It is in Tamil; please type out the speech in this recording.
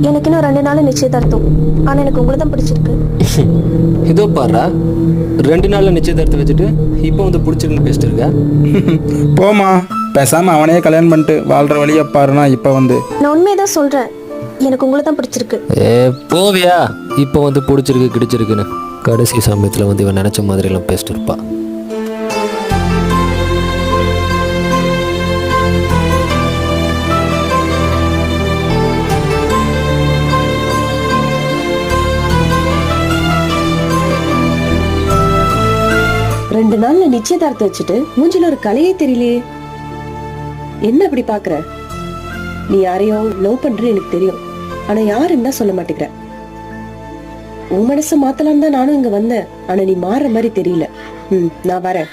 எனக்கு இன்னும் 2 நாள் நிச்சயதார்த்தம். ஆனா எனக்கு உங்களை தான் பிடிச்சிருக்கு. இதோ பாருடா, 2 நாள்ல நிச்சயதார்த்தம் வச்சுட்டு இப்போ வந்து பிடிச்சிருக்குன்னு பேசிட்டு இருக்க. போமா, பேசாம அவனையே கல்யாணம் பண்ணிட்டு வாழ்ற வழியை பாருனா. இப்போ வந்து நான் உண்மையதான் சொல்றேன், எனக்கு உங்களை தான் பிடிச்சிருக்கு. போவியா? இப்போ வந்து பிடிச்சிருக்கு கிடிச்சிருக்குன்னு கடைசி சமயத்தில் வந்து இவன் நினச்ச மாதிரிலாம் பேசிட்டு இருப்பா. ரெண்டு நாள்ல நிச்சயதார்த்தம் வச்சுட்டு மூஞ்சில ஒரு கலையே தெரியலையே. என்ன அப்படி பாக்குற? நீ யாரையோ லவ் பண்ற எனக்கு தெரியும், ஆனா யாருன்னு தான் சொல்ல மாட்டேங்கிற. உன் மனசை மாத்தலாம் தான் நானும் இங்க வந்தேன், ஆனா நீ மாறுற மாதிரி தெரியல. நான் வரேன்.